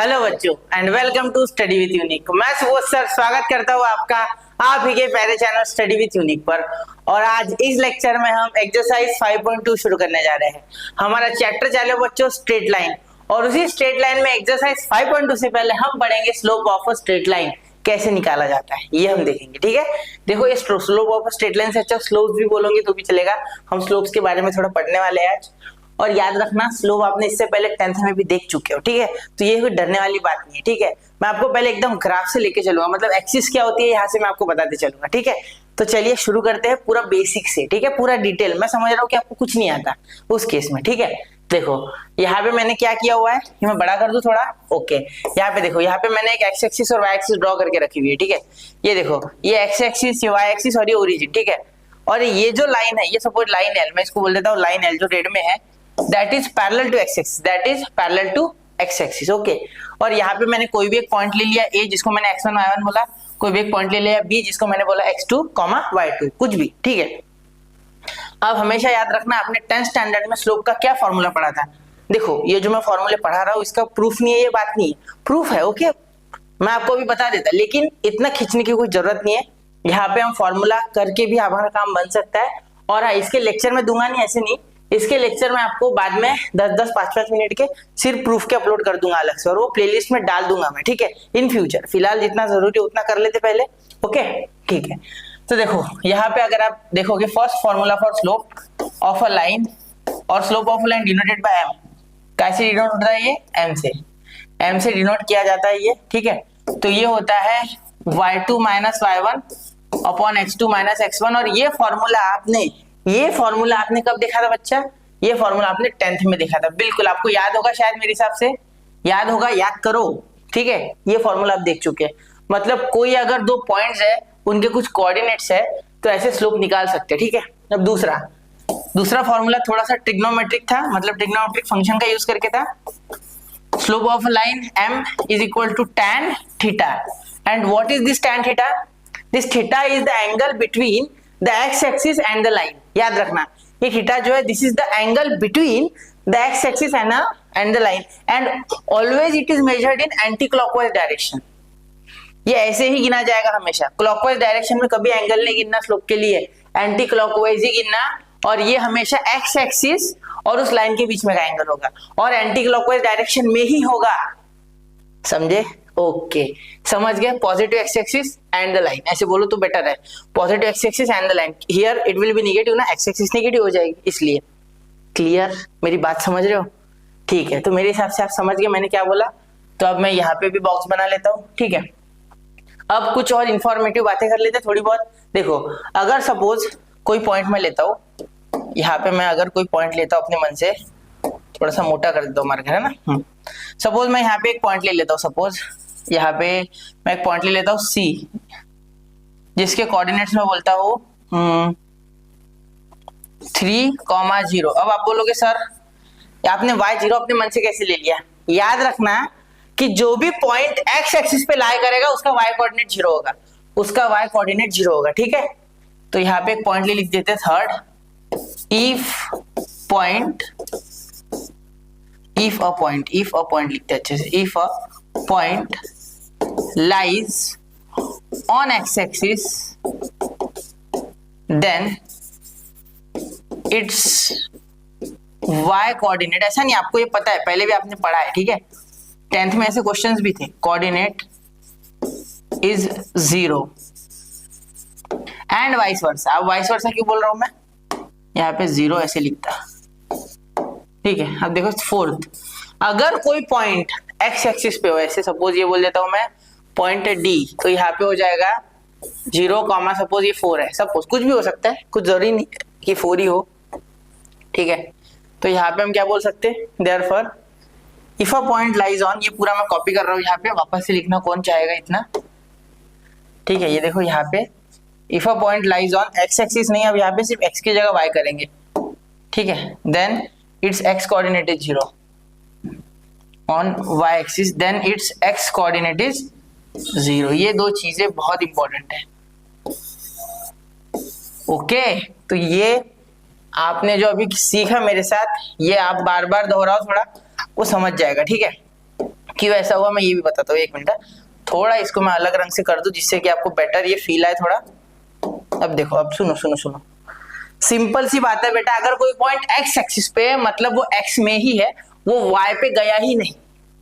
Hello बच्चों and welcome to study with unique. मैं Subodh sir स्वागत करता हूँ आपका आप ही के प्यारे चैनल स्टडी विथ यूनिक पर। और आज इस लेक्चर में हम एक्सरसाइज 5.2 शुरू करने जा रहे हैं। हमारा चैप्टर चालू बच्चों स्ट्रेट लाइन, और उसी स्ट्रेट लाइन में एक्सरसाइज 5.2 से पहले हम पढ़ेंगे slope of a straight line कैसे निकाला जाता है, ये हम देखेंगे। ठीक है, देखो ये slope of a straight line से अच्छा स्लोप्स भी बोलोगे तो भी चलेगा। हम स्लोप्स के बारे में थोड़ा पढ़ने वाले हैं आज। और याद रखना स्लोप आपने इससे पहले 10th में भी देख चुके हो, ठीक है, तो ये कोई डरने वाली बात नहीं है। ठीक है, मैं आपको पहले एकदम ग्राफ से लेके चलूंगा, मतलब एक्सिस क्या होती है यहाँ से मैं आपको बताते चलूंगा। ठीक है, तो चलिए शुरू करते हैं पूरा बेसिक से। ठीक है, पूरा डिटेल। मैं समझ रहा हूँ कि आपको कुछ नहीं आता उस केस में। ठीक है, देखो यहाँ पे मैंने क्या किया हुआ है, ये मैं बड़ा कर दूं थोड़ा। ओके, यहाँ पे देखो, यहाँ पे मैंने एक एक्स एक्सिस और वाई एक्सिस ड्रॉ करके रखी हुई है। ठीक है, ये देखो ये एक्स एक्सिस, ये वाई एक्सिस और ये ओरिजिन। ठीक है, और ये जो लाइन है, ये सपोज लाइन एल, मैं इसको बोल देता हूँ लाइन एल जो रेड में है, that is parallel to x axis, that is parallel to x axis। Okay, और यहाँ पे मैंने कोई भी एक पॉइंट ले लिया a जिसको मैंने x1 y1 बोला, कोई भी एक पॉइंट ले लिया b जिसको मैंने बोला x2, y2, कुछ भी। ठीक है, अब हमेशा याद रखना आपने 10th स्टैंडर्ड में स्लोप का क्या फॉर्मूला पढ़ा था। देखो ये जो मैं फॉर्मूले पढ़ा रहा हूँ इसका प्रूफ नहीं है, ये बात नहीं है, प्रूफ है। ओके, मैं आपको भी बता देता, लेकिन इतना खींचने की कोई जरूरत नहीं है। यहाँ पे हम फॉर्मूला करके भी हमारा काम बन सकता है। और हाँ, इसके लेक्चर में दूंगा नहीं, ऐसे नहीं, इसके लेक्चर में आपको बाद में 10-10 5-5 मिनट के सिर्फ प्रूफ के अपलोड कर दूंगा अलग से, और वो प्लेलिस्ट में डाल दूंगा मैं। ठीक है, इन फ्यूचर, फिलहाल जितना जरूरी है उतना कर लेते पहले। ओके, ठीक है, तो देखो यहाँ पे अगर आप देखोगे first formula for slope of a line, और slope of a line denoted by M. कैसे डिनोट होता है ये? एम से, एम से डिनोट किया जाता है ये। ठीक है, तो ये होता है y2 minus y1 upon x2 minus x1। और ये फॉर्मूला आपने कब देखा था बच्चा? ये फॉर्मूला आपने 10th में देखा था। बिल्कुल आपको याद होगा शायद, मेरे हिसाब से याद होगा, याद करो। ठीक है, ये फॉर्मूला आप देख चुके हैं। मतलब कोई अगर दो पॉइंट्स है, उनके कुछ कोऑर्डिनेट्स है, तो ऐसे स्लोप निकाल सकते हैं। ठीक है, अब दूसरा फॉर्मूला थोड़ा सा ट्रिग्नोमेट्रिक था, मतलब ट्रिग्नोमेट्रिक फंक्शन का यूज करके था। Slope of line m is equal to tan theta. And what is this tan theta? This theta is the angle between the x axis and the line. याद रखना ये theta जो है, this is the angle between the x axis and the line, and always it is measured in anticlockwise direction. ये ऐसे ही गिना जाएगा हमेशा, क्लॉकवाइज डायरेक्शन में कभी एंगल नहीं गिनना स्लोप के लिए, एंटी क्लॉकवाइज ही गिनना। और ये हमेशा एक्स एक्सिस और उस लाइन के बीच में का एंगल होगा, और एंटी क्लॉकवाइज डायरेक्शन में ही होगा। समझे? ओके, समझ गए? Positive x axis and the line, ऐसे बोलो तो बेटर है। Positive x axis and the line, here it will be negative ना, एक्स एक्सिस नेगेटिव हो जाएगी, इसलिए। क्लियर? मेरी बात समझ रहे हो? ठीक है, तो मेरे हिसाब से आप समझ गए मैंने क्या बोला। तो अब मैं यहाँ पे भी बॉक्स बना लेता हूँ। ठीक है, अब कुछ और इंफॉर्मेटिव बातें कर लेते हैं थोड़ी बहुत। देखो अगर सपोज कोई पॉइंट मैं लेता हूँ, यहाँ पे मैं अगर कोई पॉइंट लेता हूँ अपने मन से, थोड़ा सा मोटा कर देता हूँ हमारे घर, है ना। सपोज मैं यहाँ पे एक पॉइंट ले लेता हूँ, सपोज यहाँ पे मैं एक पॉइंट ले लेता हूँ C, जिसके कोऑर्डिनेट्स में बोलता हूँ 3,0। अब आप बोलोगे सर आपने y0 अपने मन से कैसे ले लिया? याद रखना कि जो भी पॉइंट x एक्सिस पे लाई करेगा उसका y कोऑर्डिनेट 0 होगा, उसका y कोऑर्डिनेट 0 होगा। ठीक है, तो यहाँ पे एक पॉइंट लिख देते हैं थर्ड, इफ अ पॉइंट लिखते हैं अच्छे से, if a point lies on x-axis then its y coordinate, ऐसा नहीं, आपको ये पता है, पहले भी आपने पढ़ा है। ठीक है, 10th में ऐसे क्वेश्चंस भी थे, coordinate is 0 and vice versa. अब वाइस वर्सा क्यों बोल रहा हूं मैं? यहाँ पे 0 ऐसे लिखता। ठीक है, अब देखो फोर्थ, अगर कोई पॉइंट एक्स एक्सिस पे हो, ऐसे सपोज ये बोल देता हूं मैं पॉइंट डी, तो यहाँ पे हो जाएगा 0, सपोज ये 4 है, सपोज कुछ भी हो सकता है, कुछ जरूरी नहीं कि 4 ही हो। ठीक है, तो यहाँ पे हम क्या बोल सकते हैं, therefore if a point lies on, ये पूरा मैं कॉपी कर रहा हूँ यहाँ पे, वापस से लिखना कौन चाहेगा इतना। ठीक है, ये देखो यहाँ पे if a point lies on x axis नहीं, अब यहाँ पे सिर्फ एक्स की जगह वाई करेंगे। ठीक है, then its x coordinate is 0 on y axis, then its x coordinate is 0। ये दो चीजें बहुत इंपॉर्टेंट है। ओके, तो ये आपने जो अभी सीखा मेरे साथ, ये आप बार बार दोहराओ, थोड़ा वो समझ जाएगा। ठीक है, क्यों ऐसा हुआ मैं ये भी बताता हूँ, एक मिनट। थोड़ा इसको मैं अलग रंग से कर दूं जिससे कि आपको बेटर ये फील आए थोड़ा। अब देखो, अब सुनो सुनो सुनो, सिंपल सी बात है बेटा, अगर कोई पॉइंट एक्स एक्सिस पे है मतलब वो एक्स में ही है, वो वाई पे गया ही नहीं,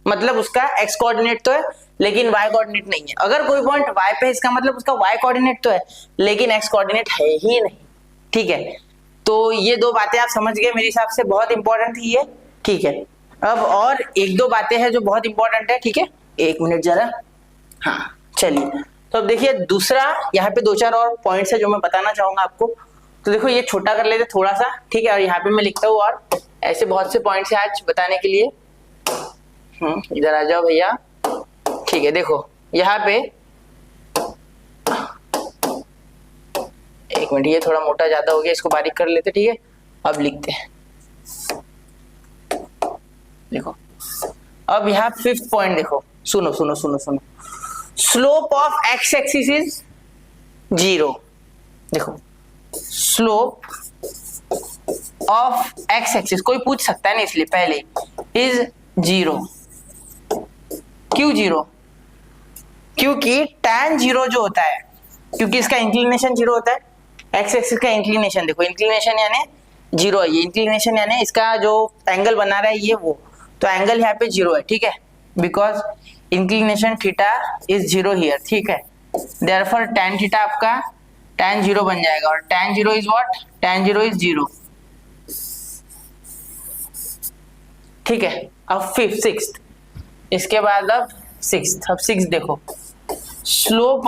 मतलब उसका एक्स कोऑर्डिनेट तो है लेकिन वाई कोऑर्डिनेट नहीं है। अगर कोई पॉइंट वाई पे है इसका मतलब उसका वाई कोऑर्डिनेट तो है लेकिन एक्स कोऑर्डिनेट है ही नहीं, ठीक है। तो ये दो बातें आप समझ गए, मेरे हिसाब से बहुत इंपॉर्टेंट थी ये, ठीक है। अब और एक दो बातें हैं जो बहुत इंपॉर्टेंट है, ठीक है, एक मिनट जरा। हाँ चलिए, तो अब देखिए दूसरा, यहाँ पे दो चार और पॉइंट्स है जो मैं बताना चाहूंगा आपको। तो देखो ये छोटा कर लेते थोड़ा सा, ठीक है, और यहाँ पे मैं लिखता हूँ और ऐसे बहुत से पॉइंट्स है आज बताने के लिए। इधर आ जाओ भैया, ठीक है। देखो यहाँ पे एक मिनट, ये थोड़ा मोटा ज्यादा हो गया, इसको बारीक कर लेते, ठीक है। अब लिखते हैं, देखो अब यहाँ फिफ्थ पॉइंट देखो, सुनो सुनो सुनो सुनो, slope of x axis is 0। देखो स्लोप ऑफ एक्स एक्सिस कोई पूछ सकता है ना, इसलिए पहले इज 0। क्यों 0? क्योंकि tan 0 जो होता है, क्योंकि इसका इंक्लिनेशन 0 होता है, एक्स एक्सिस का इंक्लिनेशन देखो, इंक्लिनेशन यानी 0 है, ये इंक्लिनेशन यानी इसका जो एंगल बना रहा है ये वो, तो एंगल यहाँ पे 0 है, ठीक है, because inclination theta is 0 here, ठीक है। देयरफॉर tan थीटा आपका tan 0 बन जाएगा, और tan 0 is what, tan 0 is 0, ठीक है। अब फिफ्थ सिक्स्थ, इसके बाद अब सिक्स्थ, अब सिक्स्थ देखो, slope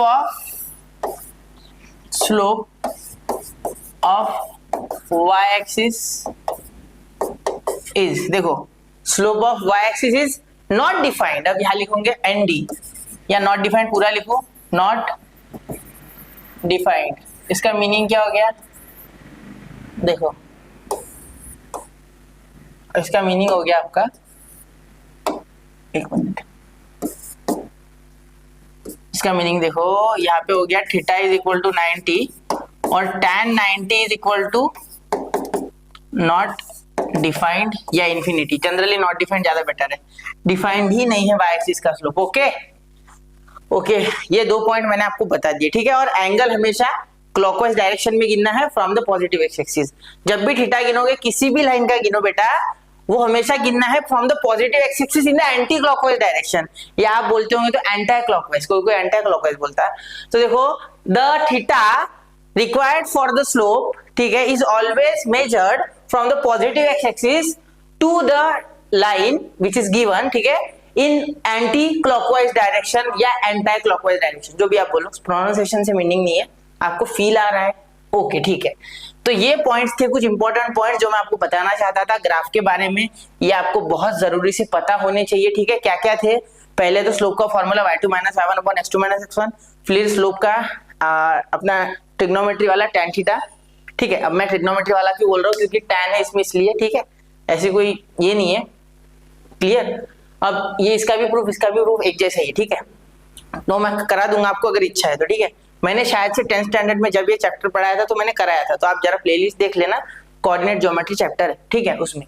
of y axis is, देखो slope of y axis is not defined, अब यहां लिखोगे ND, या नॉट डिफाइंड पूरा लिखो, नॉट डिफाइंड। इसका मीनिंग क्या हो गया, देखो इसका मीनिंग हो गया आपका, एक मिनट, इसका मीनिंग देखो यहाँ पे हो गया थीटा इज इक्वल टू 90 और tan 90 is equal to not defined या इंफिनिटी। जनरली नॉट डिफाइंड ज्यादा बेटर है, डिफाइंड ही नहीं है वाई एक्सिस का स्लोप। ओके ओके, ये दो पॉइंट मैंने आपको बता दिए, ठीक है। और एंगल हमेशा क्लॉकवाइज डायरेक्शन में गिनना है from the positive x axis. जब भी थीटा गिनोगे किसी भी लाइन का गिनो बेटा, वो हमेशा गिनना है from the positive x axis in the anti clockwise direction, या आप बोलते होंगे तो एंटी क्लॉकवाइज, कोई कोई एंटी क्लॉकवाइज बोलता है। तो देखो the theta required for the slope, ठीक है, is always measured from the positive x axis to the line which is given, ठीक है, इन एंटी क्लॉकवाइज डायरेक्शन या एंटी क्लॉकवाइज डायरेक्शन, जो भी आप बोलो, प्रोनाउंसिएशन से मीनिंग नहीं है, आपको फील आ रहा है। ओके ठीक है, तो ये पॉइंट्स थे कुछ इंपॉर्टेंट पॉइंट्स जो मैं आपको बताना चाहता था ग्राफ के बारे में, ये आपको बहुत जरूरी से पता होने चाहिए, ठीक है। क्या क्या थे, पहले तो स्लोप का formula y2 minus y1 upon x2 minus x1, फिर स्लोप का अपना ट्रिग्नोमेट्री वाला tan थीटा, ठीक है। अब मैं ट्रिग्नोमेट्री वाला क्यों बोल रहा हूँ, क्योंकि tan है इसमें इसलिए, ठीक है, ऐसी कोई ये नहीं है, क्लियर। अब ये इसका भी प्रूफ इसका भी प्रूफ एक जैसा ही है, ठीक है, तो मैं करा दूंगा आपको अगर इच्छा है तो, ठीक है। मैंने शायद से 10th स्टैंडर्ड में जब ये चैप्टर पढ़ाया था तो मैंने कराया था, तो आप जरा प्लेलिस्ट देख लेना, कोऑर्डिनेट ज्योमेट्री चैप्टर है, ठीक है। उसमें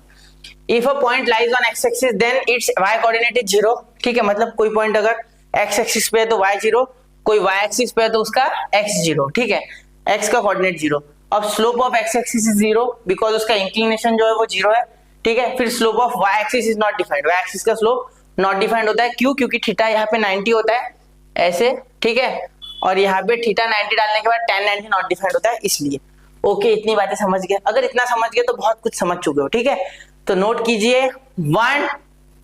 if a point lies on x axis then its y coordinate is 0, ठीक है, मतलब कोई पॉइंट अगर x एक्सिस पे है तो y 0, कोई y एक्सिस पे है तो उसका x 0, ठीक है, x का कोऑर्डिनेट 0। अब slope of x axis is 0 because उसका इंक्लिनेशन जो है वो 0 है, ठीक है। फिर slope of y axis is not defined, y axis का स्लोप नॉट डिफाइंड होता है, क्यों, क्योंकि थीटा यहाँ पे 90 होता है ऐसे, ठीक है, और यहाँ पे थीटा 90 डालने के बाद tan 90 नॉट डिफाइंड होता है, इसलिए। ओके, इतनी बातें समझ गए, अगर इतना समझ गए तो बहुत कुछ समझ चुके हो, ठीक है। तो नोट कीजिए 1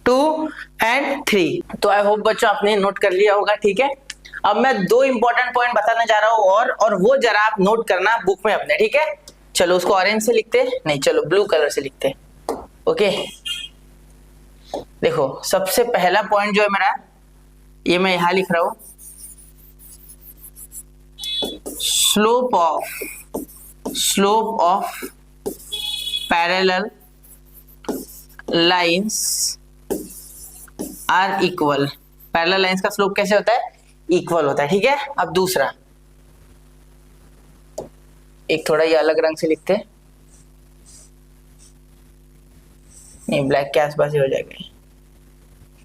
2 एंड 3। तो आई होप बच्चों आपने नोट कर लिया होगा, ठीक है। अब मैं दो इंपॉर्टेंट पॉइंट बताने जा रहा हूँ और वो जरा आप नोट करना बुक में अपने, ठीक है। चलो उसको ऑरेंज से लिखते, नहीं चलो ब्लू कलर से लिखते, ओके। देखो सबसे पहला पॉइंट जो है मेरा, ये मैं यहां लिख रहा हूं, slope of parallel lines are equal. Parallel lines का स्लोप कैसे होता है, इक्वल होता है, ठीक है। अब दूसरा, एक थोड़ा ये अलग रंग से लिखते हैं, नहीं ब्लैक के आसपास ही हो जाएगा,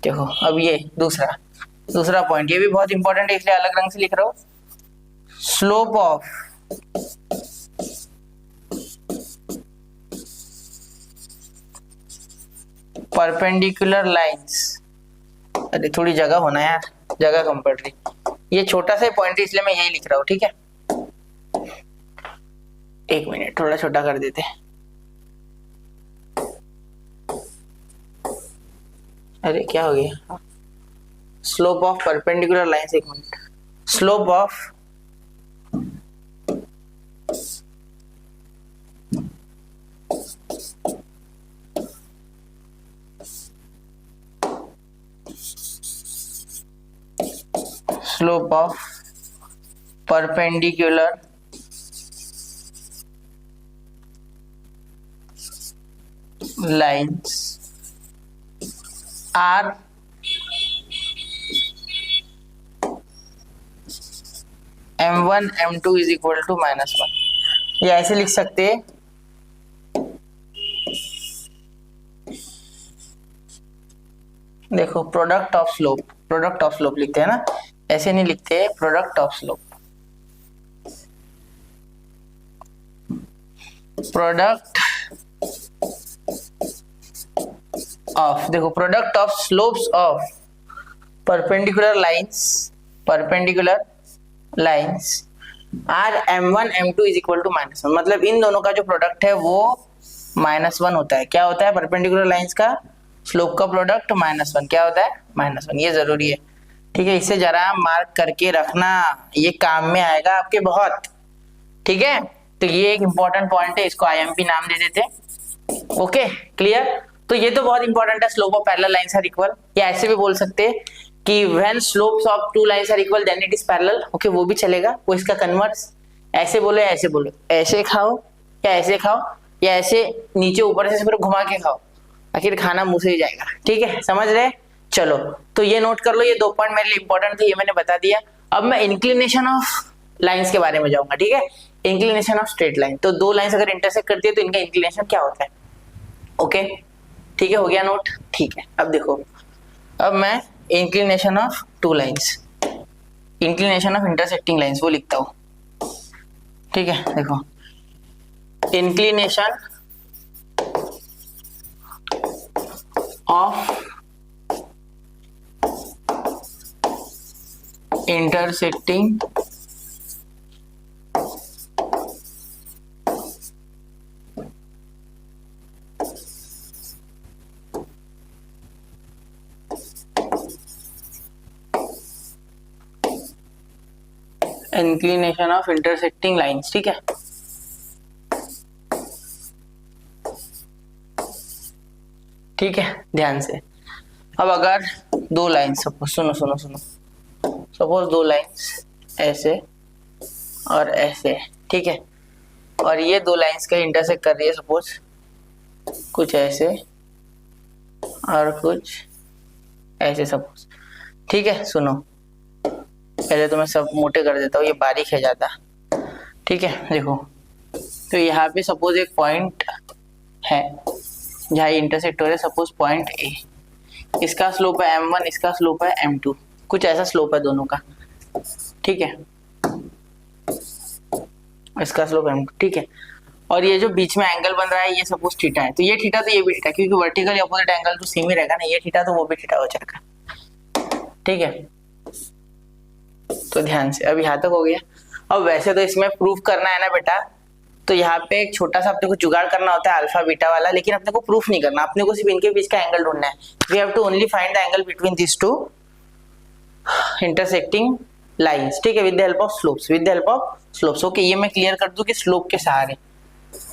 देखो अब ये दूसरा पॉइंट, ये भी बहुत इंपॉर्टेंट है इसलिए अलग रंग से लिख रहा हूं। स्लोप ऑफ परपेंडिकुलर लाइंस, अरे थोड़ी जगह होना यार, जगह कम पड़ रही। ये छोटा सा पॉइंट है इसलिए मैं यही लिख रहा हूँ, ठीक है। एक मिनट, थोड़ा छोटा कर देते। अरे क्या हो गया? स्लोप ऑफ परपेंडिकुलर लाइंस, एक minute. Slope of perpendicular lines are m1 m2 is equal to -1। ये ऐसे लिख सकते हैं, देखो प्रोडक्ट ऑफ स्लोप लिखते हैं ना, ऐसे नहीं लिखते, product of slope, product of, देखो product of slopes of perpendicular lines are m1 m2 is equal to -1। मतलब इन दोनों का जो प्रोडक्ट है वो -1 होता है। क्या होता है? परपेंडिकुलर लाइंस का स्लोप का प्रोडक्ट -1 क्या होता है? -1। ये जरूरी है, ठीक है। इसे जरा मार्क करके रखना, ये काम में आएगा आपके बहुत, ठीक है। तो ये एक इंपॉर्टेंट पॉइंट है, इसको IMP नाम दे देते हैं। Okay, clear. तो ये तो बहुत इंपॉर्टेंट है, slope of parallel lines are equal. या ऐसे भी बोल सकते हैं कि when slopes of two lines are equal then it is parallel. Okay, वो भी चलेगा, वो इसका कन्वर्स। ऐसे बोलो, ऐसे बोलो, ऐसे खाओ या ऐसे खाओ, या ऐसे नीचे ऊपर से फिर घुमा के खाओ, आखिर खाना मुंह से ही जाएगा, ठीक है। समझ रहे? चलो, तो ये नोट कर लो, ये 2 पॉइंट मेरे लिए इंपॉर्टेंट थे, ये मैंने बता दिया। अब मैं इंक्लिनेशन ऑफ लाइंस के बारे में जाऊंगा, ठीक है। इंक्लिनेशन ऑफ स्ट्रेट लाइन, तो 2 लाइंस अगर इंटरसेक्ट करती है तो इनका इंक्लिनेशन क्या होता है? ओके, ठीक है, हो गया नोट, ठीक है। अब देखो, अब मैं inclination of 2 lines, inclination of intersecting lines वो लिखता हूं, ठीक है। देखो, inclination of intersecting inclination of intersecting lines, ठीक है। ठीक है, ध्यान से। अब अगर 2 लाइन, सपोज सुनो, सपोज 2 लाइंस ऐसे और ऐसे, ठीक है, और ये 2 लाइंस का इंटरसेक्ट कर रही है, सपोज कुछ ऐसे और कुछ ऐसे, सपोज, ठीक है। सुनो, पहले तो मैं सब मोटे कर देता हूँ, ये बारीक है ज्यादा, ठीक है। देखो, तो यहाँ पे सपोज एक पॉइंट है जहाँ इंटरसेक्ट हो रहे, सपोज पॉइंट ए, इसका स्लोप है m1, इसका स्लोप है m2, कुछ ऐसा स्लोप है दोनों का, ठीक है। इसका स्लोप m2, ठीक है। और ये जो बीच में एंगल बन रहा है, ये सपोज थीटा है, तो ये थीटा तो ये भी थीटा, क्योंकि वर्टिकल अपोजिट एंगल तो सेम ही रहेगा ना, ये थीटा तो वो भी थीटा हो जाएगा, ठीक है। तो ध्यान से, अब यहाँ तक हो गया। अब वैसे तो इसमें प्रूफ करना है ना बेटा, तो यहाँ पे एक छोटा सा अपने को जुगाड़ करना होता है अल्फा बीटा वाला, लेकिन अपने को प्रूफ नहीं करना, अपने को सिर्फ इनके बीच का एंगल ढूंढना है। We have to only find the angle between this 2 intersecting lines, ठीक है, with the help of slopes, okay. ये मैं क्लियर कर दूं कि स्लोप के सहारे,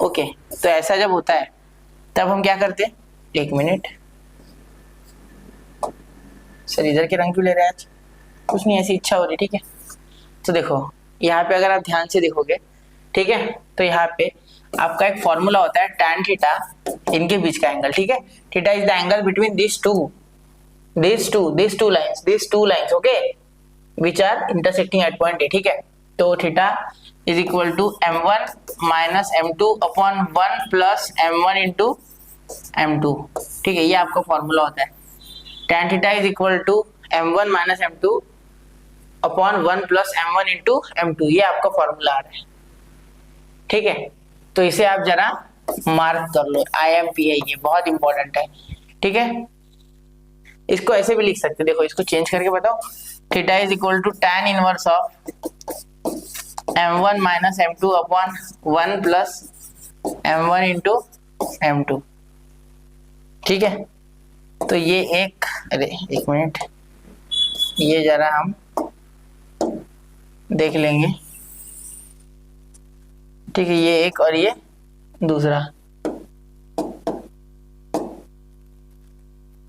ओके। तो ऐसा जब होता है तब हम क्या करते हैं, 1 मिनट सर, इधर के रंग क्यों ले रहे हैं आज? कुछ नहीं, ऐसी इच्छा हो रही, ठीक है। तो देखो, यहाँ पे अगर आप ध्यान से देखोगे, ठीक है, तो यहाँ पे आपका एक फॉर्मूला होता है tan थीटा, इनके बीच का एंगल, ठीक है। Theta is the angle between these two lines, okay, which are intersecting at point A, ठीक है। तो theta is equal to m1 minus m2 upon 1 plus m1 into m2, ठीक है। ये आपका फॉर्मूला होता है tan theta is equal to m1 minus m2 upon 1 plus m1 into m2, ये आपका फॉर्मूला आ रहा है। ठीक है, तो इसे आप जरा मार्क कर लो, IMP है, ये बहुत इंपॉर्टेंट है। ठीक है, इसको ऐसे भी लिख सकते, देखो इसको चेंज करके बताओ, theta is equal to tan inverse of m1 minus m2 upon 1 plus m1 into m2। ठीक है, तो ये एक, अरे एक मिनट, ये जरा हम देख लेंगे। ठीक है, ये एक और ये दूसरा,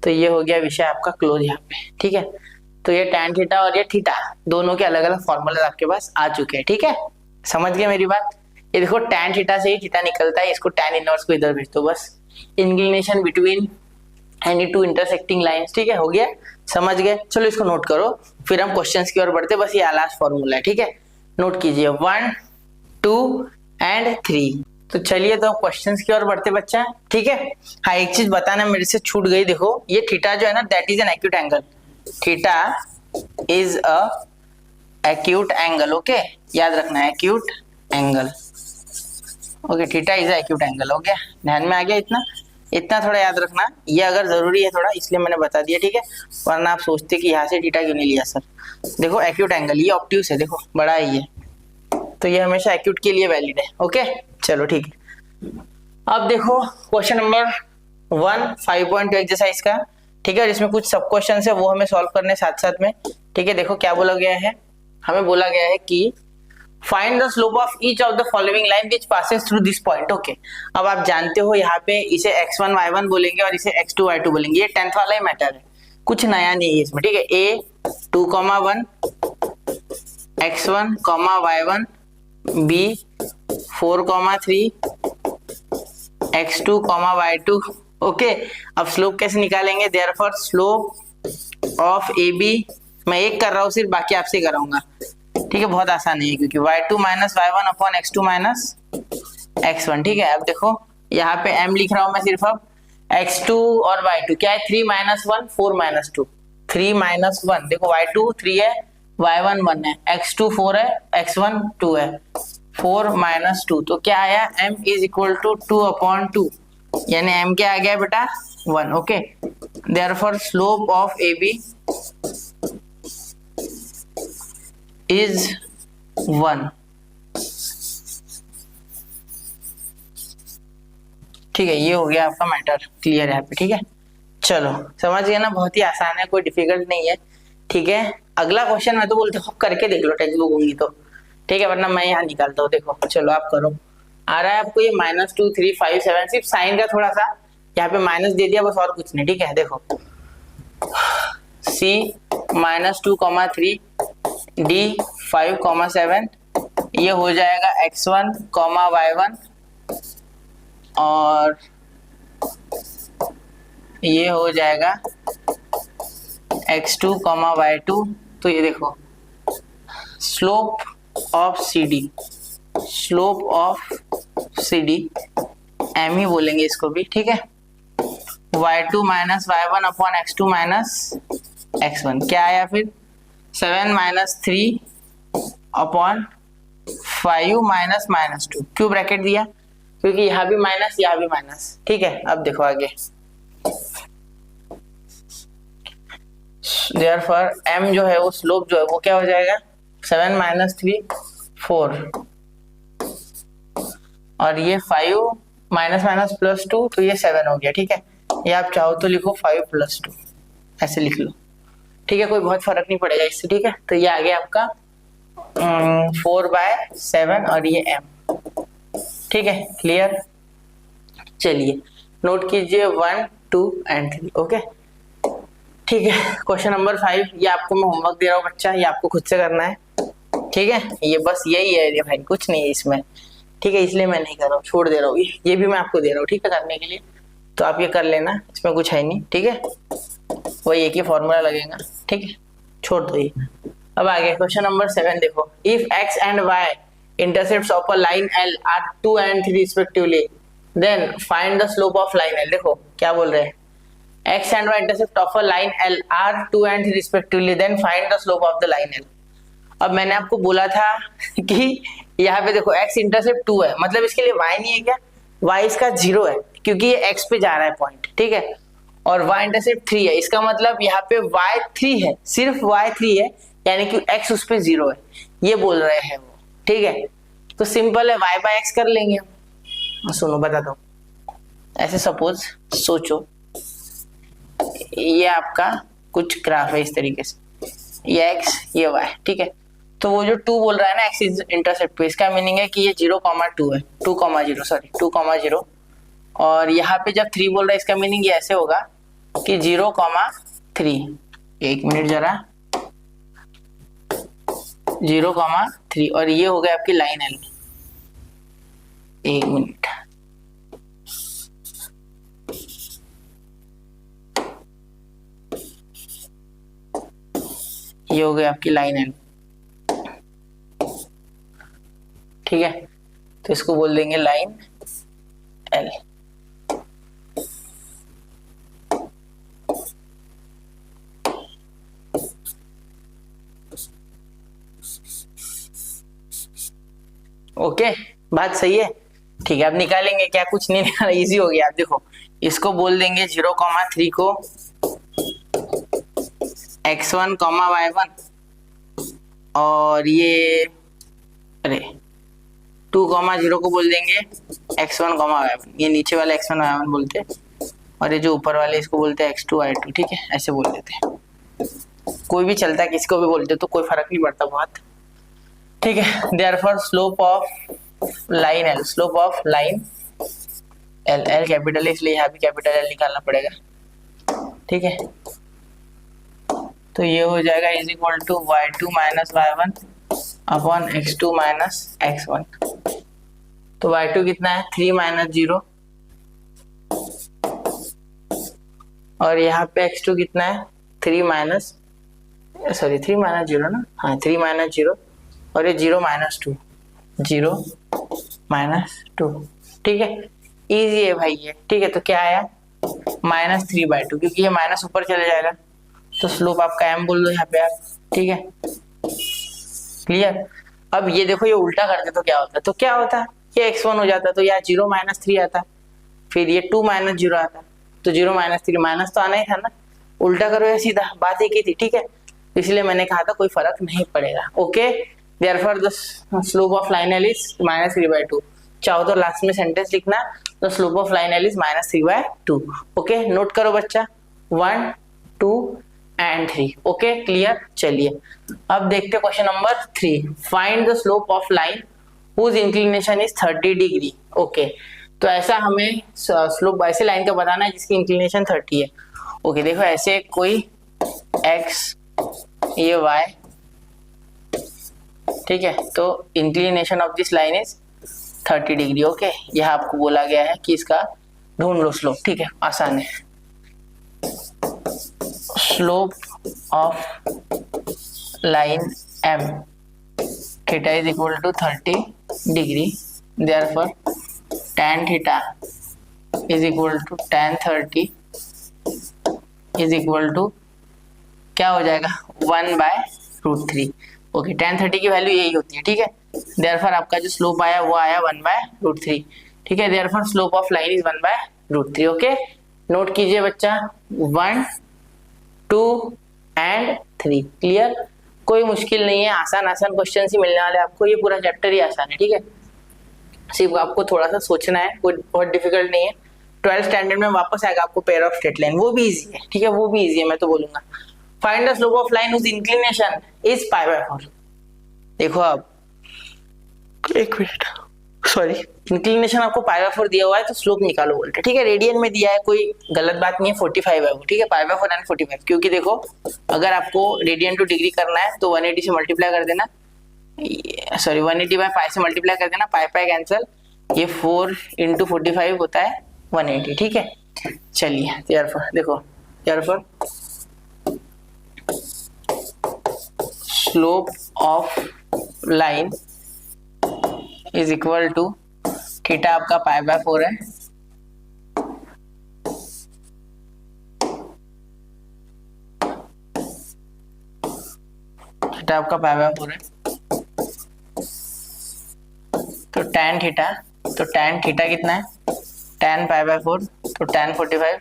तो ये हो गया विषय आपका क्लोज यहाँ पे। ठीक है, तो ये tan थीटा और ये थीटा दोनों के अलग अलग फॉर्मूले आपके पास आ चुके हैं। ठीक है, समझ गए मेरी बात? ये देखो tan थीटा से ही थीटा निकलता है, इसको tan इनवर्स को इधर भेज दो बस, inclination between any two intersecting lines. ठीक है, हो गया, समझ गए? चलो इसको नोट करो, फिर हम क्वेश्चंस की ओर बढ़ते। बस ये लास्ट फॉर्मूला है। ठीक है, नोट कीजिए 1, 2 एंड 3। तो चलिए तो क्वेश्चंस की ओर बढ़ते बच्चा। ठीक है, हाँ एक चीज बताना मेरे से छूट गई, देखो ये थीटा जो है ना, that is an acute angle, theta is a acute angle. Okay, याद रखना है acute angle. Okay, theta is a acute angle. हो गया, ध्यान में आ गया? इतना थोड़ा याद रखना, ये अगर जरूरी है थोड़ा, इसलिए मैंने बता दिया। ठीक है, वरना आप सोचते कि यहाँ से थीटा क्यों नहीं लिया सर। देखो एक्यूट एंगल, ये ऑब्ट्यूस है, देखो बड़ा है ये, तो ये हमेशा एक्यूट के लिए वैलिड है। ओके, चलो ठीक है। अब देखो क्वेश्चन नंबर 1 5.2 एक्सरसाइज का। ठीक है, और इसमें कुछ सब क्वेश्चन है, वो हमें सॉल्व करने साथ साथ में। ठीक है, देखो क्या बोला गया है, हमें बोला गया है कि find the slope of each of the following line which passes through this point. Okay, अब आप जानते हो यहाँ पे इसे x1 y1 बोलेंगे और इसे x2 y2 बोलेंगे, ये 10th वाला ही मैटर है, कुछ नया नहीं है इसमें। ठीक है, a 2,1 x1, y1, b 4,3 x2, y2। Okay, अब स्लोप कैसे निकालेंगे? देयरफॉर स्लोप ऑफ AB, मैं एक कर रहा हूँ सिर्फ, बाकी आपसे कराऊंगा। ठीक है, बहुत आसान है क्योंकि y2 minus y1 upon x2 minus x1। ठीक है, अब देखो यहाँ पे m लिख रहा हूं मैं सिर्फ, अब x2 और y2 क्या है, 3 माइनस 1 4 माइनस 2, 3 माइनस 1, देखो y2 3 है, y1 1 है, x2 4 है, x1 2 है, 4 माइनस 2, तो क्या आया, m is equal to 2 upon 2, यानी m क्या आ गया बेटा 1। Okay, therefore slope of AB is 1। ठीक है, ये हो गया आपका मैटर क्लियर है यहाँ पे। ठीक है, चलो समझ गए ना, बहुत ही आसान है, कोई डिफिकल्ट नहीं है। ठीक है, अगला क्वेश्चन मैं तो बोलते हो करके देख लो, टेक्स्ट बुक होंगी तो। ठीक है, वरना मैं यहाँ निकालता हूँ। देखो चलो आप करो, आ रहा है आपको ये -2 3 5 7, सिर्फ साइन का थोड़ा सा यहाँ पे माइनस दे दिया बस, और कुछ नहीं। ठीक है, देखो C -2, 3 D 5, 7, ये हो जाएगा x1, y1, और ये हो जाएगा x2, y2। तो ये देखो slope of CD, slope of CD m ही बोलेंगे इसको भी। ठीक है, y2 minus y1 upon x2 minus x1, क्या आया फिर 7 माइनस 3 अपॉन 5 माइनस -2। क्यों ब्रैकेट दिया? क्योंकि यहाँ भी माइनस यहाँ भी माइनस। ठीक है, अब देखो आगे, देयरफॉर m जो है वो स्लोप जो है वो क्या हो जाएगा 7 माइनस 3 4, और ये 5 माइनस माइनस प्लस 2, तो ये 7 हो गया। ठीक है, ये आप चाहो तो लिखो 5 प्लस 2, ऐसे लिख लो। ठीक है, कोई बहुत फर्क नहीं पड़ेगा इससे। ठीक है, तो ये आ गया आपका 4/7 और ये m। ठीक है, क्लियर? चलिए नोट कीजिए 1 2 एंड 3। ओके, ठीक है, क्वेश्चन नंबर 5, ये आपको मैं होमवर्क दे रहा हूँ बच्चा, ये आपको खुद से करना है। ठीक है, ये बस यही है भाई, कुछ नहीं है इसमें। ठीक है, इसलिए मैं नहीं कर रहा हूँ, छोड़ दे रहा हूँ, ये भी मैं आपको दे रहा हूँ। ठीक है, करने के लिए, तो आप ये कर लेना, इसमें कुछ है नहीं। ठीक है, वही एक ही फॉर्मूला लगेगा। ठीक है, छोड़ दो ये। अब आगे क्वेश्चन नंबर 7 देखो, if x and y intercepts of a line L are 2 and 3 respectively, then find the slope of line L। देखो क्या बोल रहे हैं, x and y intercept of a line L are 2 and 3 respectively, then find the slope of the line L. अब मैंने आपको बोला था कि यहाँ पे देखो x इंटरसेप्ट 2 है, मतलब इसके लिए y नहीं है क्या, y इसका 0 है क्योंकि ये x पे जा रहा है पॉइंट, ठीक है, और y इंटरसेप्ट 3 है, इसका मतलब यहाँ पे y 3 है, सिर्फ y 3 है, यानी कि x उस पे 0 है, ये बोल रहे हैं वो, ठीक है। तो सिंपल है, y बाय x कर लेंगे हम। सुनो बताता हूँ, ऐसे सपोज सोचो ये आपका कुछ ग्राफ है इस तरीके से, ये x ये y, ठीक है। तो वो जो 2 बोल रहा है ना x इंटरसेप्ट पे, इसका मीनिंग है कि ये 0,2 है, 2,0 और यहाँ पे जब 3 बोल रहा है इसका मीनिंग ये ऐसे होगा कि 0,3, एक मिनट जरा, 0,3, और ये हो गया आपकी लाइन L, एक मिनट, ये हो गया आपकी लाइन L, ठीक है। तो इसको बोल देंगे लाइन L। ओके, बात सही है, ठीक है। अब निकालेंगे क्या, कुछ नहीं निकाला, इजी हो गया। आप देखो, इसको बोल देंगे 0,3 को x1, y1, और ये अरे 2,0 को बोल देंगे x1, y1, ये नीचे वाले x1, y1 बोलते हैं, और ये जो ऊपर वाले इसको बोलते हैं x2, y2, ठीक है, ऐसे बोल देते हैं, कोई भी चलता है, किसी को भी बोलते तो कोई फर्क नहीं पड़ता बहुत, ठीक है। Therefore slope of line L, slope of line L, L capital है इसलिए यहाँ भी कैपिटल L निकालना पड़ेगा, ठीक है। तो ये हो जाएगा is equal to y2 minus y1 upon x2 minus x1। तो y2 कितना है, 3 माइनस 0, और यहाँ पे x2 कितना है, 3 माइनस 0 ना, हाँ 3 माइनस 0, और ये 0 माइनस 2, 0 माइनस 2, ठीक है, इजी है भाई ये, ठीक है। तो क्या आया, -3/2, क्योंकि ये माइनस ऊपर चले जाएगा, तो स्लोप आपका m बोल दो यहाँ पे आप, ठीक है, क्लियर। अब ये देखो, ये उल्टा करते तो क्या होता, ये x1 हो जाता, तो यहाँ 0 माइनस 3 आता, फिर ये 2 माइनस 0 आता, तो 0 माइनस 3, माइनस तो आना ही था ना, उल्टा करो या सीधा, बात एक ही थी, ठीक है। इसलिए मैंने कहा था कोई फर्क नहीं पड़ेगा, okay. Therefore the slope of line L is -3/2। चाहो तो लास्ट में सेंटेंस लिखना, the slope of line L is -3/2, okay. Note करो बच्चा, 1, 2 एंड 3, ओके, क्लियर। चलिए अब देखते question number 3, find the slope of line whose inclination is 30 degree, okay. तो ऐसा हमें स्लोप ऐसे लाइन का बताना है जिसकी इंक्लिनेशन 30 है, ओके। देखो ऐसे कोई x, ये y, ठीक है, तो inclination of this line is 30 degree, okay. यह आपको बोला गया है कि इसका ढूंढ लो स्लोप, ठीक है, आसान है। Slope of line M theta is equal to 30 degree, therefore tan theta is equal to tan 30 is equal to क्या हो जाएगा, 1/√3, ओके। tan 30 की वैल्यू यही होती है, ठीक है। देयरफॉर आपका जो स्लोप आया वो आया 1/√3, ठीक है। Therefore slope of line is 1/√3, okay. Note कीजिए बच्चा, 1, 2 एंड 3, क्लियर। कोई मुश्किल नहीं है, आसान क्वेश्चन ही मिलने वाले आपको, ये पूरा चैप्टर ही आसान है, ठीक है। सिर्फ आपको थोड़ा सा सोचना है, कोई बहुत डिफिकल्ट नहीं है। 12th स्टैंडर्ड में वापस आएगा आपको पेयर ऑफ स्ट्रेट लाइन, वो भी इजी है, ठीक है, वो भी इजी है, मैं तो बोलूंगा। Find the slope of line whose inclination is π/4। देखो अब एक मिनट, सॉरी, इंक्लिनेशन आपको π/4 दिया हुआ है, तो स्लोप निकालो बोलते, ठीक है। रेडियन में दिया है, कोई गलत बात नहीं है, 45 है वो, ठीक है, π/4 एंड 45, क्योंकि देखो अगर आपको रेडियन टू डिग्री करना है तो 180 से मल्टीप्लाई कर देना, सॉरी 180/π से मल्टीप्लाई कर देना, π कैंसिल, ये 4 × 45 होता है 180, ठीक है। चलिए देखो slope of line is equal to theta आपका π/4 है, थीटा आपका पाई बाय 4 है, तो tan थीटा, तो tan थीटा कितना है, tan पाई बाय 4, तो tan 45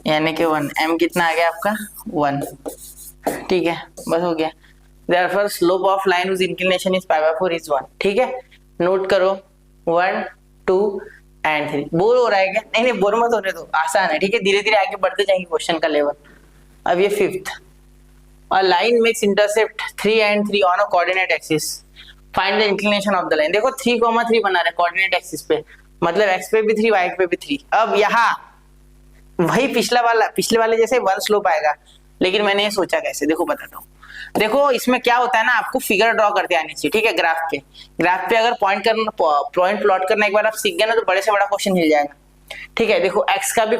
यानी कि 1, m कितना आ गया आपका 1, ठीक है, बस हो गया। Therefore slope of line whose inclination is pi by 4 is 1, ठीक है, नोट करो 1 2 एंड 3। बोर हो रहा है क्या? नहीं नहीं बोर मत होने दो, आसान है, ठीक है, धीरे धीरे आगे बढ़ते जाएंगे क्वेश्चन का लेवल। अब ये 5th, a line makes intercept 3 and 3 on a coordinate axis, find the inclination of the line। देखो 3,3 बना रहे कोऑर्डिनेट एक्सिस पे, मतलब x पे भी 3 y पे भी 3। अब यहाँ वही पिछले वाले जैसे 1 स्लोप आएगा, लेकिन मैंने ये सोचा कैसे, देखो बताता हूँ। देखो इसमें क्या होता है ना, आपको फिगर ड्रॉ करते आनी चाहिए, ठीक है। ग्राफ पे अगर पॉइंट प्लॉट करना एक बार आप सीख गए ना, तो बड़े से बड़ा क्वेश्चन मिल जाएगा, ठीक है। देखो x का भी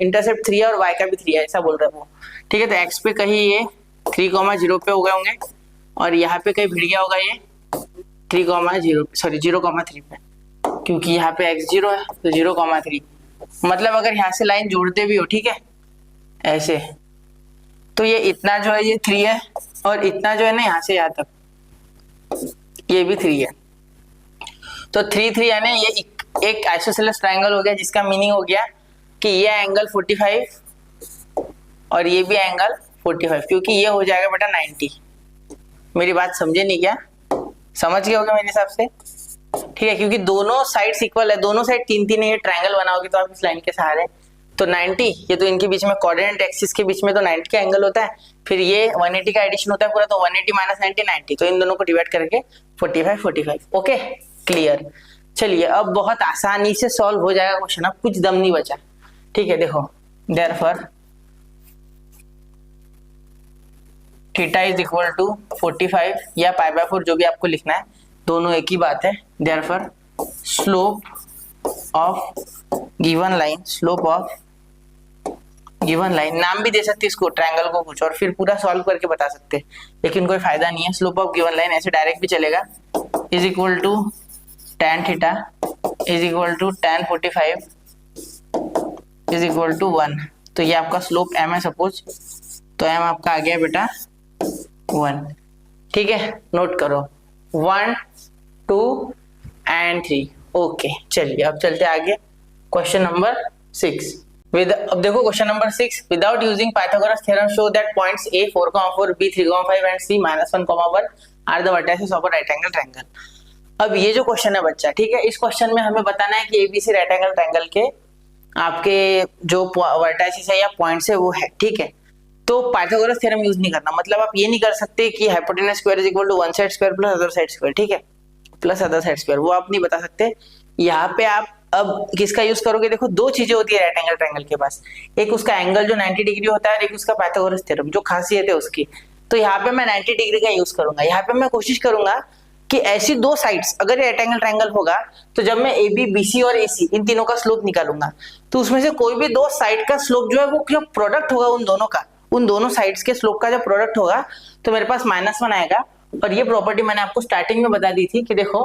इंटरसेप्ट 3 है और y का भी 3 है, ऐसा बोल रहे हैं वो, ठीक है। तो x पे कहीं ये 3,0 पे हो गए होंगे, और यहाँ पे कहीं भिड़ गया होगा ये 0,3 पे, क्योंकि यहाँ पे x 0 है तो 0,3, मतलब अगर यहाँ से लाइन जोड़ते भी हो, ठीक है, ऐसे, तो ये इतना जो है ये 3 है, और इतना जो है ना यहाँ से यहाँ तक ये भी 3 है, तो 3 3 यानी ये एक आइसोसेलेस ट्रायंगल हो गया, जिसका मीनिंग हो गया कि ये एंगल 45 और ये भी एंगल 45, क्योंकि ये हो जाएगा बेटा 90। मेरी बात समझे नहीं क्या? समझ गए होगे मेरे हिसाब से, ठीक है, क्योंकि दोनों साइड्स इक्वल है, दोनों साइड 3 3 ये ट्रायंगल बनाओगे तो आप इस लाइन के सहारे, तो 90, ये तो इनके बीच में कोऑर्डिनेट एक्सिस के बीच में तो 90 का एंगल होता है, फिर ये 180 का एडिशन होता है पूरा, तो 180 माइनस 90 90, तो इन दोनों को डिवाइड करके 45 45। Okay clear. चलिए अब बहुत आसानी से सॉल्व हो जाएगा क्वेश्चन, अब कुछ दम नहीं बचा, ठीक है। देखो therefore theta is equal to 45 या पाई बाय 4, जो भी आपको लिखना है, दोनों एक ही बात है। Therefore slope of given line, slope of given line, नाम भी दे सकते इसको, ट्रायंगल को कुछ, और फिर पूरा सॉल्व करके बता सकते, लेकिन कोई फायदा नहीं है। स्लोप ऑफ गिवन लाइन ऐसे डायरेक्ट भी चलेगा, is equal to tan theta is equal to tan 45 is equal to 1। तो ये आपका स्लोप m है सपोज, तो m आपका आ गया बेटा 1, ठीक है, नोट करो 1 2 एंड 3। ओके चलिए अब चलते आगे, क्वेश्चन नंबर 6। अब देखो question number 6, without using Pythagoras theorem show that points a 4,4 b 3,5 and c -1,1 are the vertices of a right angle triangle. अब ये जो क्वेश्चन है बच्चा, ठीक है, इस क्वेश्चन में हमें बताना है कि एबीसी राइट एंगल ट्रायंगल के आपके जो वर्टिसेस है या पॉइंट्स है वो है, ठीक है। तो पाइथागोरस थ्योरम यूज नहीं करना, मतलब आप ये नहीं कर सकते कि hypotenuse square is equal to one side square plus other side square, ठीक है, प्लस अदर साइड स्क्वायर, वो आप नहीं बता सकते। यहाँ पे आप अब किसका यूज करोगे, देखो दो चीजें होती है राइट एंगल ट्रायंगल के पास, एक उसका एंगल जो 90 डिग्री होता है, और एक उसका पाइथागोरस थ्योरम जो खासियत है उसकी। तो यहाँ पे मैं 90 डिग्री का यूज करूंगा, यहाँ पे मैं कोशिश करूंगा कि ऐसी दो साइड्स, अगर राइट एंगल ट्रायंगल होगा तो जब मैं ए बी बी सी और ए सी इन तीनों का स्लोप निकालूंगा, तो उसमें से कोई भी दो साइड का स्लोप जो है वो जो प्रोडक्ट होगा उन दोनों का, उन दोनों साइड्स के स्लोप का जो प्रोडक्ट होगा, तो मेरे पास -1 आएगा। और ये प्रॉपर्टी मैंने आपको स्टार्टिंग में बता दी थी कि देखो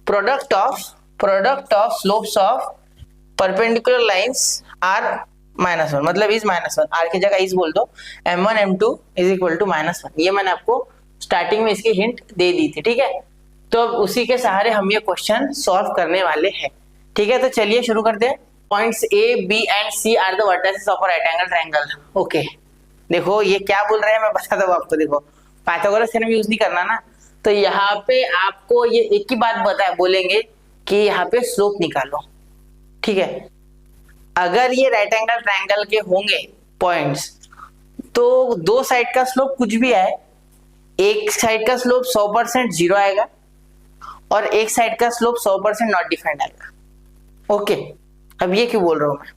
product of slopes of perpendicular lines are -1, मतलब इज -1, आर की जगह इज बोल दो, m1 m2 is equal to -1। ये मैंने आपको स्टार्टिंग में इसकी हिंट दे दी थी, ठीक है। तो अब उसी के सहारे हम ये क्वेश्चन सॉल्व करने वाले हैं, ठीक है। तो चलिए शुरू करते हैं। Points A B and C are the vertices of a right angle triangle. Okay देखो ये क्या बोल रहे हैं मैं बताता हूँ आपको। देखो पाइथागोरस थ्योरम यूज नहीं करना ना, तो यहाँ पे आपको ये एक ही बात बोलेंगे कि यहाँ पे स्लोप निकालो, ठीक है। अगर ये राइट एंगल ट्रायंगल के होंगे पॉइंट्स, तो दो साइड का स्लोप कुछ भी आए, एक साइड का स्लोप 100% 0 आएगा और एक साइड का स्लोप 100% नॉट डिफाइंड आएगा। ओके अब ये क्यों बोल रहा हूं मैं,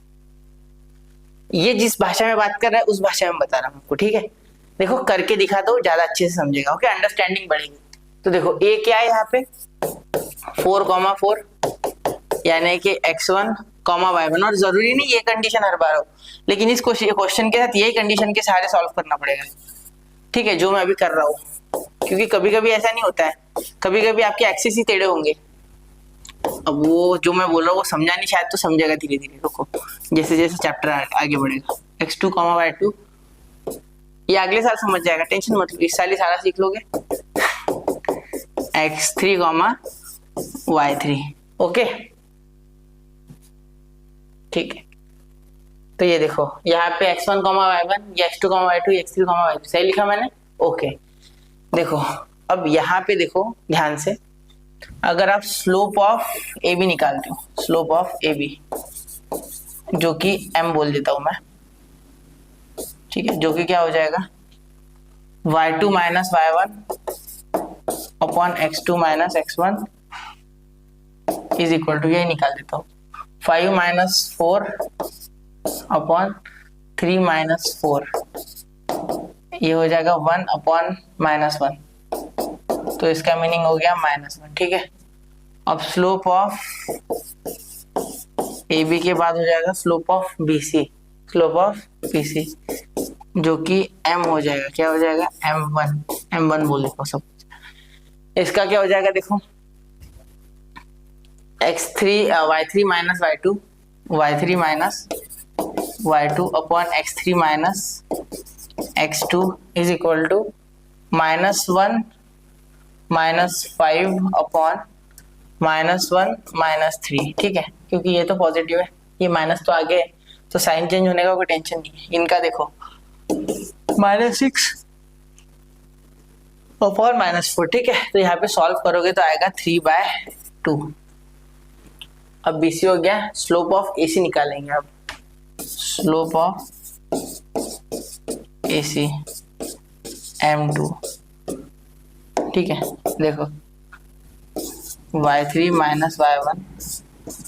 ये जिस भाषा में बात कर रहा है उस भाषा में बता रहा हूं आपको, ठीक है। देखो करके दिखा दो, ज्यादा अच्छे से समझेगा, ओके, अंडरस्टैंडिंग बढ़ेगी। तो देखो ए क्या है यहाँ पे 4,4 यानी कि x1, y1, और जरूरी नहीं ये कंडीशन हर बार हो, लेकिन इस क्वेश्चन के साथ यही कंडीशन के सहारे सॉल्व करना पड़ेगा, ठीक है, जो मैं अभी कर रहा हूँ। क्योंकि कभी कभी ऐसा नहीं होता है, कभी कभी आपके एक्सिस ही टेढ़े होंगे। अब वो जो मैं बोल रहा हूँ वो समझा नहीं, शायद तो समझेगा धीरे धीरे, रुको जैसे जैसे चैप्टर आगे बढ़ेगा। x2, y2 ये अगले साल समझ जाएगा, टेंशन मत लो, इस साल ही सारा सीख लोगे। x3, y3, ओके ठीक है। तो ये देखो यहाँ पे x1, y1, ये x2, y2, x3, y3 सही लिखा मैंने, ओके। देखो अब यहाँ पे देखो ध्यान से, अगर आप स्लोप ऑफ ए बी निकालते हो, स्लोप ऑफ ए बी जो कि m बोल देता हूं मैं, ठीक है, जो कि क्या हो जाएगा y2 minus y1 upon x2 minus x1 is equal to, यही निकाल देता हूँ 5 माइनस 4 अपॉन 3 माइनस 4, ये हो जाएगा 1 अपॉन माइनस 1, तो इसका मीनिंग हो गया -1, ठीक है। अब स्लोप ऑफ ए बी के बाद हो जाएगा slope of B C, slope of B C जो कि m हो जाएगा, क्या हो जाएगा m1 बोल देखो सब। इसका क्या हो जाएगा देखो y3 minus y3 minus y2 upon x3 minus x2 is equal to -1 minus 5 upon -1 minus 3, ठीक है, क्योंकि ये तो पॉजिटिव है, ये माइनस तो आगे है, तो साइन चेंज होने का कोई टेंशन नहीं है। इनका देखो -6 अपॉन -4, ठीक है, तो यहाँ पे सॉल्व करोगे तो आएगा 3/2। अब बीसी हो गया, स्लोप ऑफ एसी निकालेंगे। अब स्लोप ऑफ एसी m2, ठीक है, देखो y3 minus y1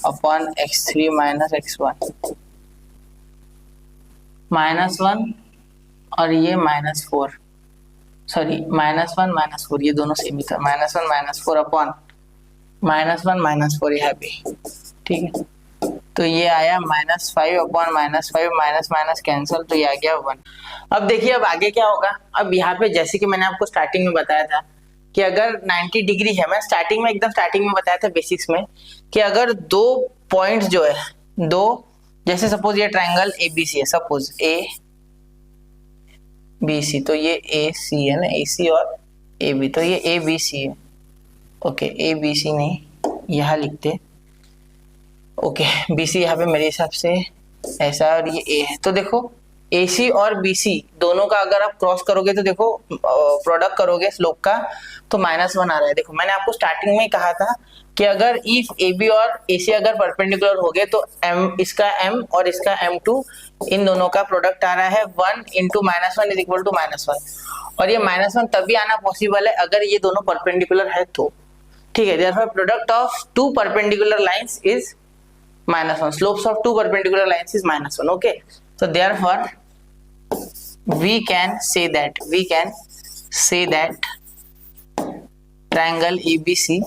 upon x3 minus x1, -1 और ये -4, सॉरी -1 -4, ये दोनों सेम ही था, -1 -4 अपॉन -1 -4 यहाँ पे, ठीक है, तो ये आया -5 अपॉन -5, माइनस कैंसिल, तो ये आ गया 1। अब देखिए अब आगे क्या होगा। अब यहाँ पे जैसे कि मैंने आपको स्टार्टिंग में बताया था कि अगर 90 डिग्री है, मैं स्टार्टिंग में एकदम स्टार्टिंग में बताया था बेसिक्स में कि अगर दो पॉइंट्स जो है, दो, जैसे सपोज ये ट्रायंगल ABC है, सपोज ABC, तो ये AC है ना, AC और AB, तो ये ABC है, ओके, ABC नहीं यहाँ लिखते, ओके, BC यहाँ पे मेरे हिसाब से ऐसा, और ये A है। तो देखो AC और BC दोनों का अगर आप क्रॉस करोगे तो देखो प्रोडक्ट करोगे स्लोप का, तो -1 आ रहा है। देखो मैंने आपको स्टार्टिंग में ही कहा था कि अगर इफ AB और AC अगर परपेंडिकुलर हो गए तो M, इसका M और इसका M2, इन दोनों का प्रोडक्ट आ रहा है 1 इंटू -1 इज इक्वल टू -1, और ये -1 तभी आना पॉसिबल है अगर ये दोनों परपेंडिकुलर है तो, ठीक है। Therefore product of two perpendicular lines is -1, slopes of two perpendicular lines is -1, okay, so therefore we can say that triangle ABC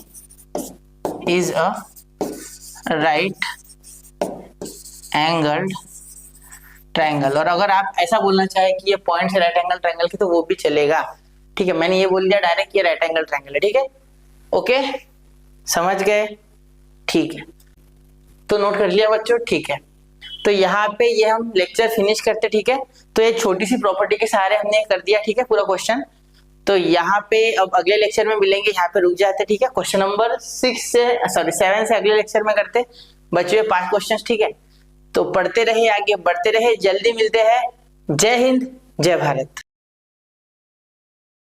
is a right angled triangle। और अगर आप ऐसा बोलना चाहे कि ये पॉइंट है राइट एंगल ट्रायंगल की तो वो भी चलेगा, ठीक है, मैंने ये बोल दिया डायरेक्ट ये राइट एंगल ट्रायंगल है, ठीक है, ओके, समझ गए, ठीक है, तो नोट कर लिया बच्चों, ठीक है। तो यहाँ पे ये हम लेक्चर फिनिश करते, ठीक है, तो ये छोटी सी प्रॉपर्टी के सहारे हमने कर दिया, ठीक है, पूरा क्वेश्चन। तो यहाँ पे अब अगले लेक्चर में मिलेंगे, यहाँ पे रुक जाते, ठीक है, क्वेश्चन नंबर 7 से अगले लेक्चर में करते, बचे हुए 5 क्वेश्चन, ठीक है। तो पढ़ते रहे, आगे बढ़ते रहे, जल्दी मिलते हैं। जय हिंद, जय भारत।